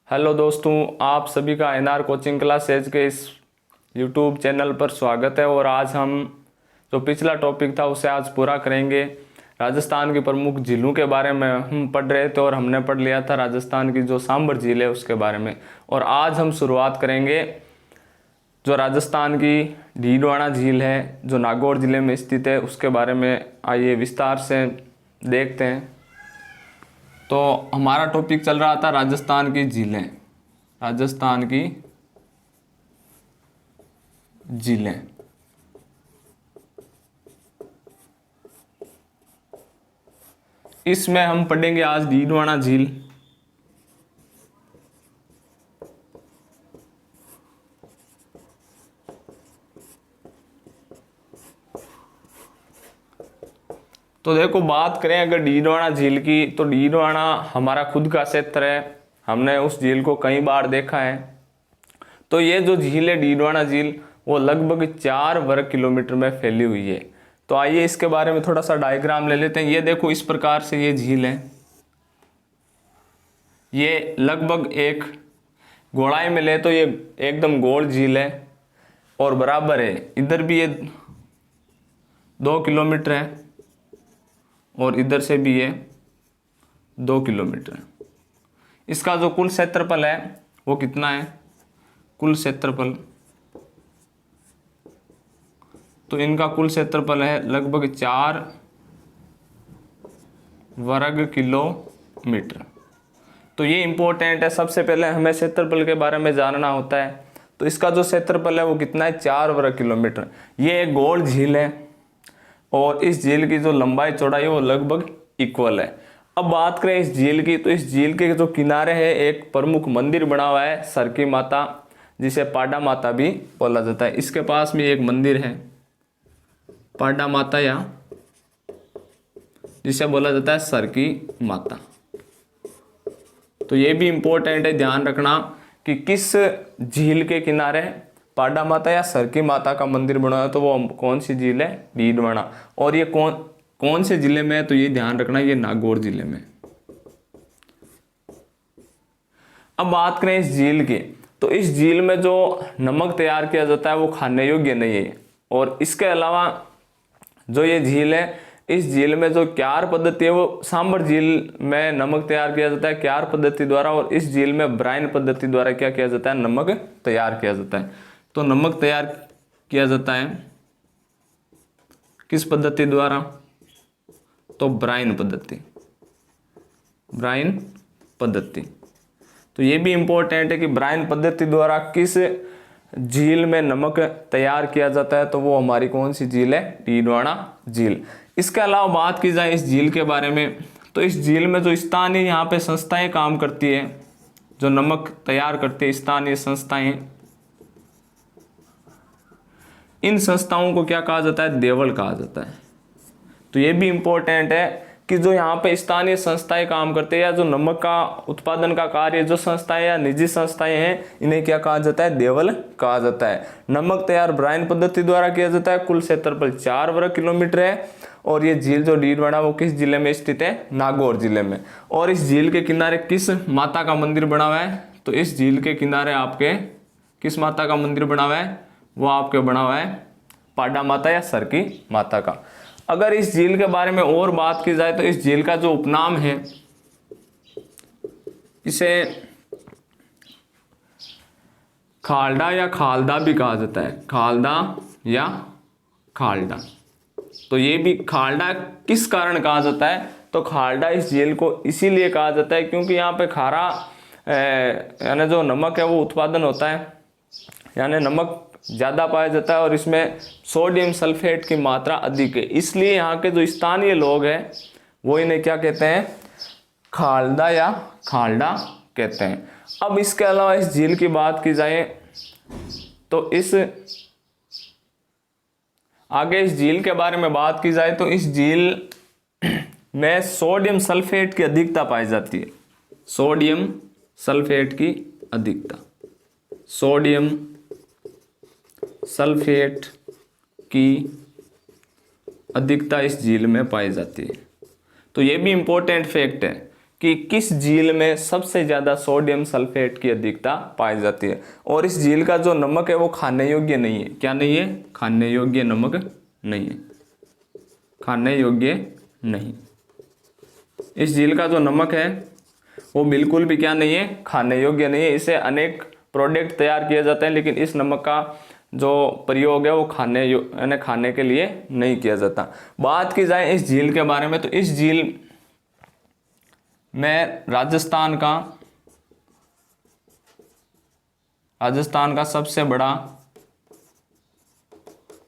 Hello दोस्तों, आप सभी का एनआर कोचिंग क्लासेज के इस यूट्यूब चैनल पर स्वागत है। और आज हम जो पिछला टॉपिक था उसे आज पूरा करेंगे। राजस्थान की प्रमुख झीलों के बारे में हम पढ़ रहे थे और हमने पढ़ लिया था राजस्थान की जो सांबर झील है उसके बारे में। और आज हम शुरुआत करेंगे जो राजस्थान की डीडवाना झील है जो नागौर जिले में स्थित है उसके बारे में। आइए विस्तार से देखते हैं। तो हमारा टॉपिक चल रहा था राजस्थान की झीलें। राजस्थान की झीलें इसमें हम पढ़ेंगे आज डीडवाना झील। तो देखो, बात करें अगर डीडवाना झील की, तो डीडवाना हमारा खुद का क्षेत्र है। हमने उस झील को कई बार देखा है। तो ये जो झील है डीडवाना झील वो लगभग 4 वर्ग किलोमीटर में फैली हुई है। तो आइए इसके बारे में थोड़ा सा डायग्राम ले लेते हैं। ये देखो, इस प्रकार से ये झील है। ये लगभग एक गोलाई में ले तो ये एकदम गोल झील है और बराबर है। इधर भी ये 2 किलोमीटर है और इधर से भी ये 2 किलोमीटर है। इसका जो कुल क्षेत्रफल है वो कितना है? कुल क्षेत्रफल, तो इनका कुल क्षेत्रफल है लगभग 4 वर्ग किलोमीटर। तो ये इंपॉर्टेंट है। सबसे पहले हमें क्षेत्रफल के बारे में जानना होता है। तो इसका जो क्षेत्रफल है वो कितना है? 4 वर्ग किलोमीटर। ये एक गोल झील है और इस झील की जो लंबाई चौड़ाई है वो लगभग इक्वल है। अब बात करें इस झील की, तो इस झील के जो किनारे है एक प्रमुख मंदिर बना हुआ है, सरकी माता, जिसे पाडा माता भी बोला जाता है। इसके पास में एक मंदिर है पाडा माता, या जिसे बोला जाता है सरकी माता। तो ये भी इंपॉर्टेंट है, ध्यान रखना कि किस झील के किनारे पाडा माता या सरकी माता का मंदिर बना है। तो वो कौन सी झील है? डीडवाना। और ये कौन से जिले में है? तो ये ध्यान रखना, ये नागौर जिले में। अब बात करें इस झील की, तो इस झील में जो नमक तैयार किया जाता है वो खाने योग्य नहीं है। और इसके अलावा जो ये झील है, इस झील में जो क्यार पद्धति है वो सांबर झील में नमक तैयार किया जाता है क्यार पद्धति द्वारा, और इस झील में ब्राइन पद्धति द्वारा क्या किया जाता है? नमक तैयार किया जाता है। तो नमक तैयार किया जाता है किस पद्धति द्वारा? तो ब्राइन पद्धति। ब्राइन पद्धति। तो ये भी इंपॉर्टेंट है कि ब्राइन पद्धति द्वारा किस झील में नमक तैयार किया जाता है। तो वो हमारी कौन सी झील है? डीडवाना झील। इसके अलावा बात की जाए इस झील के बारे में, तो इस झील में जो स्थानीय यहाँ पे संस्थाएं काम करती है, जो नमक तैयार करती है स्थानीय संस्थाएं, इन संस्थाओं को क्या कहा जाता है? देवल कहा जाता है। तो ये भी इंपॉर्टेंट है कि जो यहाँ पे स्थानीय संस्थाएं काम करते हैं या जो नमक का उत्पादन का कार्य जो संस्थाएं या निजी संस्थाएं हैं, इन्हें क्या कहा जाता है? देवल कहा जाता है। नमक तैयार ब्राइन पद्धति द्वारा किया जाता है। कुल क्षेत्रफल 4 वर्ग किलोमीटर है। और ये झील जो डीडवाना वो किस जिले में स्थित है? नागौर जिले में। और इस झील के किनारे किस माता का मंदिर बना हुआ है? तो इस झील के किनारे आपके किस माता का मंदिर बना हुआ है? वो आपके बना हुआ है पाडा माता या सरकी माता का। अगर इस झील के बारे में और बात की जाए तो इस झील का जो उपनाम है, इसे खालडा या खालदा भी कहा जाता है। खालदा या खालडा। तो ये भी खालडा किस कारण कहा जाता है? तो खालडा इस झील को इसीलिए कहा जाता है क्योंकि यहाँ पे खारा यानी जो नमक है वो उत्पादन होता है, यानी नमक ज़्यादा पाया जाता है और इसमें सोडियम सल्फेट की मात्रा अधिक है। इसलिए यहाँ के जो स्थानीय लोग हैं वो इन्हें क्या कहते हैं? खालदा या खालडा कहते हैं। अब इसके अलावा इस झील की बात की जाए तो इस झील के बारे में बात की जाए तो इस झील में सोडियम सल्फेट की अधिकता पाई जाती है। सोडियम सल्फेट की अधिकता। सोडियम सल्फेट की अधिकता इस झील में पाई जाती है। तो ये भी इंपॉर्टेंट फैक्ट है कि कि किस झील में सबसे ज़्यादा सोडियम सल्फेट की अधिकता पाई जाती है, और इस झील का जो नमक है वो खाने योग्य नहीं है। क्या नहीं है? खाने योग्य नमक नहीं है, खाने योग्य नहीं। इस झील का जो नमक है वो बिल्कुल भी क्या नहीं है? खाने योग्य नहीं है। इसे अनेक प्रोडक्ट तैयार किए जाते हैं, लेकिन इस नमक का जो प्रयोग है वो खाने के लिए नहीं किया जाता। बात की जाए इस झील के बारे में, तो इस झील में राजस्थान का सबसे बड़ा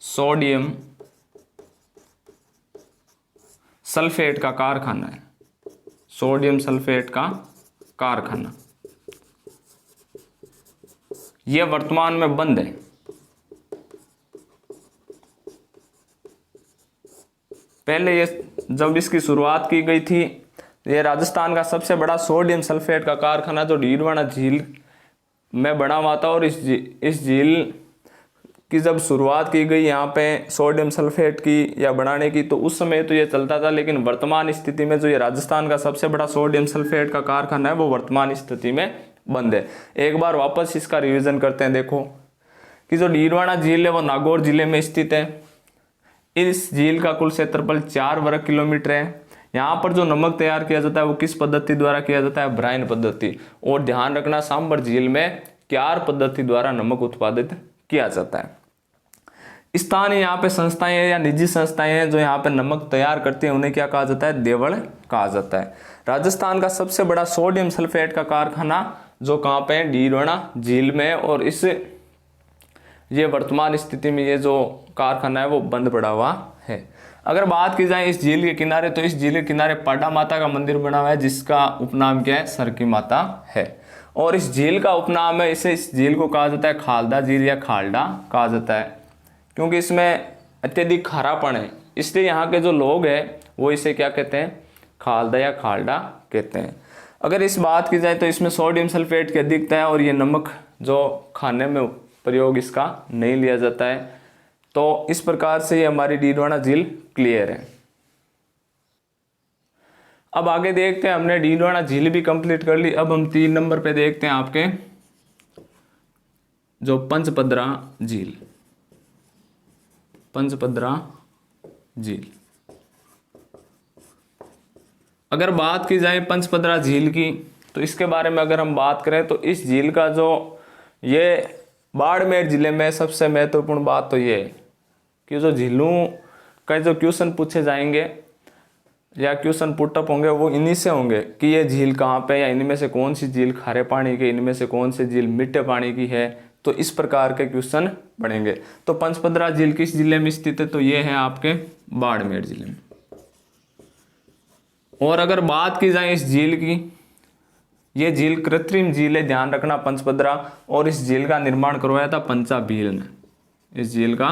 सोडियम सल्फेट का कारखाना है। सोडियम सल्फेट का कारखाना यह वर्तमान में बंद है। पहले ये जब इसकी शुरुआत की गई थी, ये राजस्थान का सबसे बड़ा सोडियम सल्फेट का कारखाना जो डीडवाना झील में बना हुआ था, और इस झील की जब शुरुआत की गई यहाँ पे सोडियम सल्फेट की या बनाने की, तो उस समय तो ये चलता था, लेकिन वर्तमान स्थिति में जो ये राजस्थान का सबसे बड़ा सोडियम सल्फेट का कारखाना है वो वर्तमान स्थिति में बंद है। एक बार वापस इसका रिवीजन करते हैं। देखो कि जो डीडवाना झील है वो नागौर जिले में स्थित है। इस झील का कुल क्षेत्रफल 4 वर्ग किलोमीटर है। यहाँ पर जो नमक तैयार किया जाता है वो किस पद्धति द्वारा किया जाता है? ब्राइन पद्धति। और ध्यान रखना, सांभर झील में क्यार पद्धति द्वारा नमक उत्पादित किया जाता है। स्थानीय यहाँ पे संस्थाएं या निजी संस्थाएं हैं जो यहाँ पे नमक तैयार करती हैं, उन्हें क्या कहा जाता है? देवल कहा जाता है। राजस्थान का सबसे बड़ा सोडियम सल्फेट का कारखाना जो कहाँ पे है? डीडवाना झील में, और ये वर्तमान स्थिति में ये जो कारखाना है वो बंद पड़ा हुआ है। अगर बात की जाए इस झील के किनारे, तो इस झील के किनारे पाडा माता का मंदिर बना हुआ है जिसका उपनाम क्या है? सरकी माता है। और इस झील का उपनाम है, इस झील को कहा जाता है खालदा झील या खालडा कहा जाता है, क्योंकि इसमें अत्यधिक खारापन है, इसलिए यहाँ के जो लोग हैं वो इसे क्या कहते हैं? खालदा या खालडा कहते हैं। अगर इस बात की जाए तो इसमें सोडियम सल्फेट की अधिकता है, और ये नमक जो खाने में प्रयोग इसका नहीं लिया जाता है। तो इस प्रकार से ये हमारी डीडवाना झील क्लियर है। अब आगे देखते हैं, हमने डीडवाना झील भी कंप्लीट कर ली। अब हम 3 नंबर पे देखते हैं आपके जो पंचपदरा झील। पंचपदरा झील, अगर बात की जाए पंचपदरा झील की, तो इसके बारे में अगर हम बात करें तो इस झील का जो ये बाड़मेर जिले में सबसे महत्वपूर्ण बात तो ये है कि जो झीलों का जो क्वेश्चन पूछे जाएंगे या क्वेश्चन पुटअप होंगे वो इन्हीं से होंगे कि ये झील कहाँ पे, या इनमें से कौन सी झील खारे पानी की, इनमें से कौन सी झील मीठे पानी की है। तो इस प्रकार के क्वेश्चन पढ़ेंगे। तो पंचपदरा झील किस जिले में स्थित है? तो ये है आपके बाड़मेर जिले में। और अगर बात की जाए इस झील की, ये झील कृत्रिम झील है, ध्यान रखना पंचपदरा, और इस झील का निर्माण करवाया था पंचा भील ने। इस झील का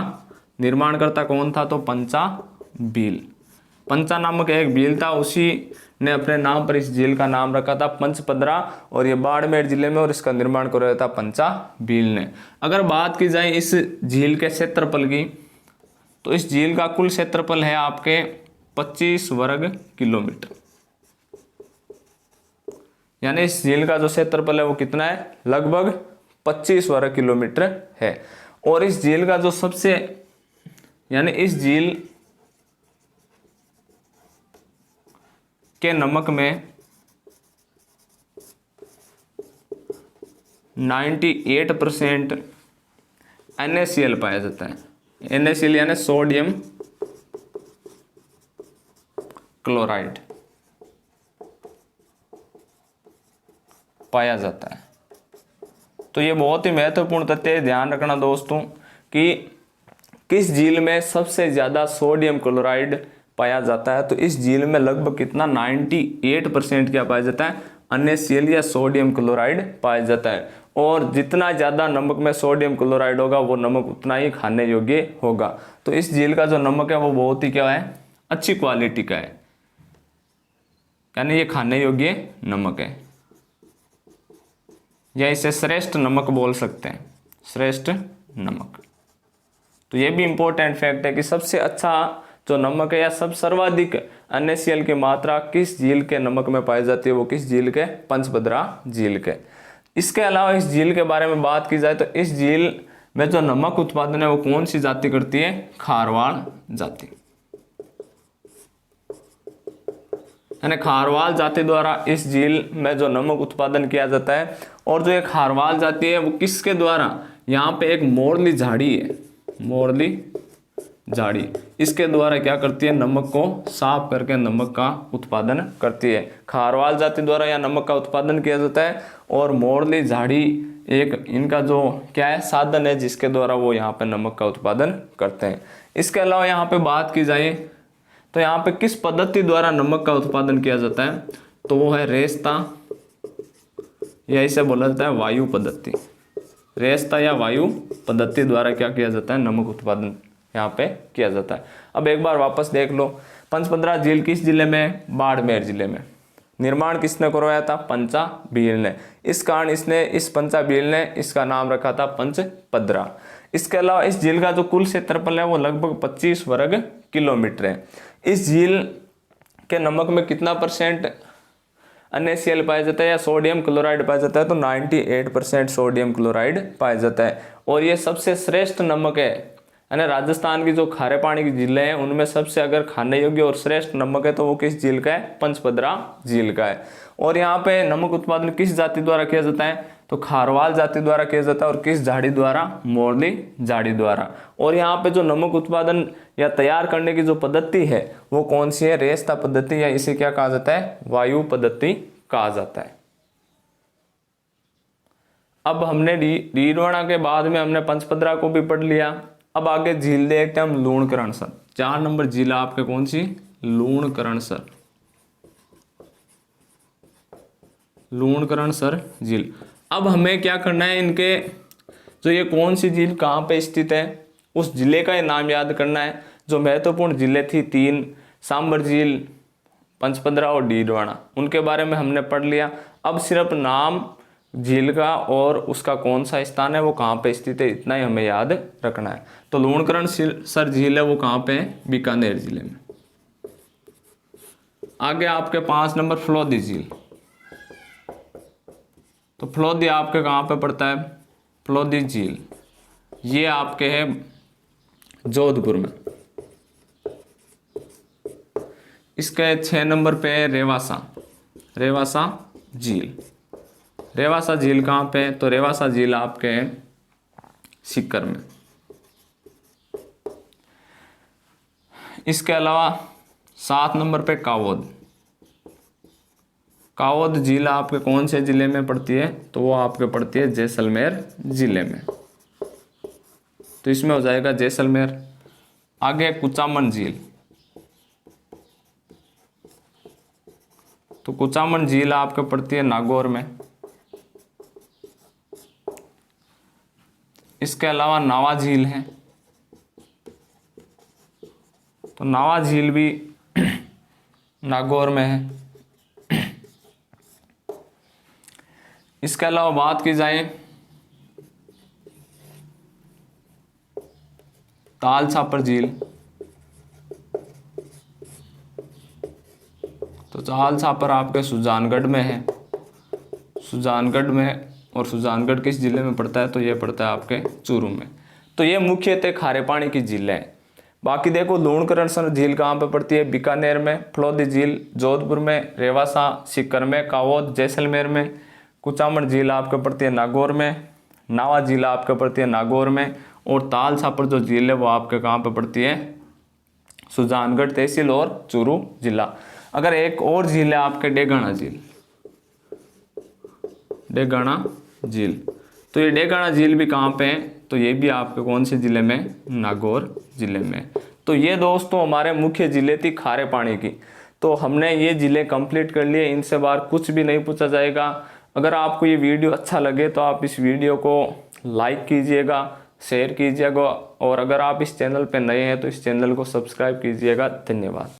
निर्माणकर्ता कौन था? तो पंचा भील। पंचा नामक एक भील था, उसी ने अपने नाम पर इस झील का नाम रखा था पंचपदरा, और ये बाड़मेर जिले में, और इसका निर्माण करवाया था पंचा भील ने। अगर बात की जाए इस झील के क्षेत्रफल की, तो इस झील का कुल क्षेत्रफल है आपके 25 वर्ग किलोमीटर। यानी इस झील का जो क्षेत्रफल है वो कितना है? लगभग 25 वर्ग किलोमीटर है। और इस झील का जो सबसे, यानी इस झील के नमक में 98% NaCl पाया जाता है। NaCl यानी सोडियम क्लोराइड पाया जाता है। तो ये बहुत ही महत्वपूर्ण तथ्य है, ध्यान रखना दोस्तों कि किस झील में सबसे ज़्यादा सोडियम क्लोराइड पाया जाता है। तो इस झील में लगभग कितना 98% क्या पाया जाता है? NaCl या सोडियम क्लोराइड पाया जाता है। और जितना ज़्यादा नमक में सोडियम क्लोराइड होगा वो नमक उतना ही खाने योग्य होगा। तो इस झील का जो नमक है वो बहुत ही क्या है? अच्छी क्वालिटी का है, यानी ये खाने योग्य नमक है, या इसे श्रेष्ठ नमक बोल सकते हैं, श्रेष्ठ नमक। तो ये भी इंपॉर्टेंट फैक्ट है कि सबसे अच्छा जो नमक है या सब सर्वाधिक NaCl की मात्रा किस झील के नमक में पाई जाती है, वो किस झील के, पंचभद्रा झील के। इसके अलावा इस झील के बारे में बात की जाए तो इस झील में जो नमक उत्पादन है वो कौन सी जाति करती है, खारवाड़ जाति, यानी खारवाल जाति द्वारा इस झील में जो नमक उत्पादन किया जाता है। और जो ये खारवाल जाति है वो किसके द्वारा, यहाँ पे एक मोरली झाड़ी है, मोरली झाड़ी, इसके द्वारा क्या करती है, नमक को साफ करके नमक का उत्पादन करती है। खारवाल जाति द्वारा यह नमक का उत्पादन किया जाता है। और मोरली झाड़ी एक इनका जो क्या है, साधन है जिसके द्वारा वो यहाँ पे नमक का उत्पादन करते हैं। इसके अलावा यहाँ पे बात की जाए तो यहाँ पे किस पद्धति द्वारा नमक का उत्पादन किया जाता है, तो वो है रेस्ता, या इसे बोला जाता है वायु पद्धति। रेस्ता या वायु पद्धति द्वारा क्या किया जाता है, नमक उत्पादन यहाँ पे किया जाता है। अब एक बार वापस देख लो, पंचभद्रा झील किस जिले में, बाड़मेर जिले में। निर्माण किसने करवाया था, पंचा भील ने। इस कारण इस पंचा भील ने इसका नाम रखा था पंचभद्रा। इसके अलावा इस झील का जो कुल क्षेत्रफल है वो लगभग 25 वर्ग किलोमीटर है। इस झील के नमक में कितना % NaCl पाया जाता है या सोडियम क्लोराइड पाया जाता है, तो 98% सोडियम क्लोराइड पाया जाता है। और ये सबसे श्रेष्ठ नमक है, यानी राजस्थान की जो खारे पानी की झीलें हैं उनमें सबसे अगर खाने योग्य और श्रेष्ठ नमक है तो वो किस झील का है, पंचभद्रा झील का है। और यहाँ पे नमक उत्पादन किस जाति द्वारा किया जाता है, तो खारवाल जाति द्वारा किया जाता है। और किस झाड़ी द्वारा, मोरली झाड़ी द्वारा। और यहाँ पे जो नमक उत्पादन या तैयार करने की जो पद्धति है वो कौन सी है, रेस्ता पद्धति, या इसे क्या कहा जाता है, वायु पद्धति कहा जाता है। अब हमने डीडवाना के बाद में हमने पंचभद्रा को भी पढ़ लिया। अब आगे झील देखते हैं हम, लूणकरणसर। 4 नंबर झील आपके कौन सी, लूणकरणसर, लूणकरणसर झील। अब हमें क्या करना है, इनके जो ये कौन सी झील कहाँ पे स्थित है उस जिले का नाम याद करना है। जो महत्वपूर्ण जिले थी 3, सांबर झील, पंचभद्रा और डीडवाना, उनके बारे में हमने पढ़ लिया। अब सिर्फ नाम झील का और उसका कौन सा स्थान है, वो कहाँ पे स्थित है, इतना ही हमें याद रखना है। तो लूणकरणसर झील है वो कहाँ पे है, बीकानेर जिले में। आगे आपके 5 नंबर फलोदी झील। तो फलोदी आपके कहाँ पे पड़ता है, फलोदी झील ये आपके है जोधपुर में। इसके 6 नंबर पे है रेवासा, रेवासा झील। रेवासा झील कहाँ पे है, तो रेवासा झील आपके है सीकर में। इसके अलावा 7 नंबर पे कावोद, कावोद झील आपके कौन से जिले में पड़ती है, तो वो आपके पड़ती है जैसलमेर जिले में। तो इसमें हो जाएगा जैसलमेर। आगे कुचामन झील। तो कुचामन झील आपके पड़ती है नागौर में। इसके अलावा नावा झील है, तो नावा झील भी नागौर में है। इसके अलावा बात की जाए ताल छापर झील, तो ताल छापर आपके सुजानगढ़ में है, सुजानगढ़ में। और सुजानगढ़ किस जिले में पड़ता है, तो ये पड़ता है आपके चूरू में। तो ये मुख्यतः खारे पानी की झीलें हैं। बाकी देखो लूणकरणसर झील कहाँ पे पड़ती है, बीकानेर में। फलोदी झील जोधपुर में, रेवासा सीकर में, कावोद जैसलमेर में। कुचामन झील आपके पड़ती है नागौर में, नावा झील आपके पड़ती है नागौर में। और ताल छापर जो झील है वो आपके कहाँ पे पड़ती है, सुजानगढ़ तहसील और चूरू जिला। अगर एक और झील है आपके डेगाना झील, डेगाना झील। तो ये डेगाना झील भी कहाँ पे है, तो ये भी आपके कौन से जिले में, नागौर जिले में। तो ये दोस्तों हमारे मुख्य जिले थी खारे पानी की। तो हमने ये जिले कंप्लीट कर लिए, इनसे बाहर कुछ भी नहीं पूछा जाएगा। अगर आपको ये वीडियो अच्छा लगे तो आप इस वीडियो को लाइक कीजिएगा, शेयर कीजिएगा। और अगर आप इस चैनल पर नए हैं तो इस चैनल को सब्सक्राइब कीजिएगा। धन्यवाद।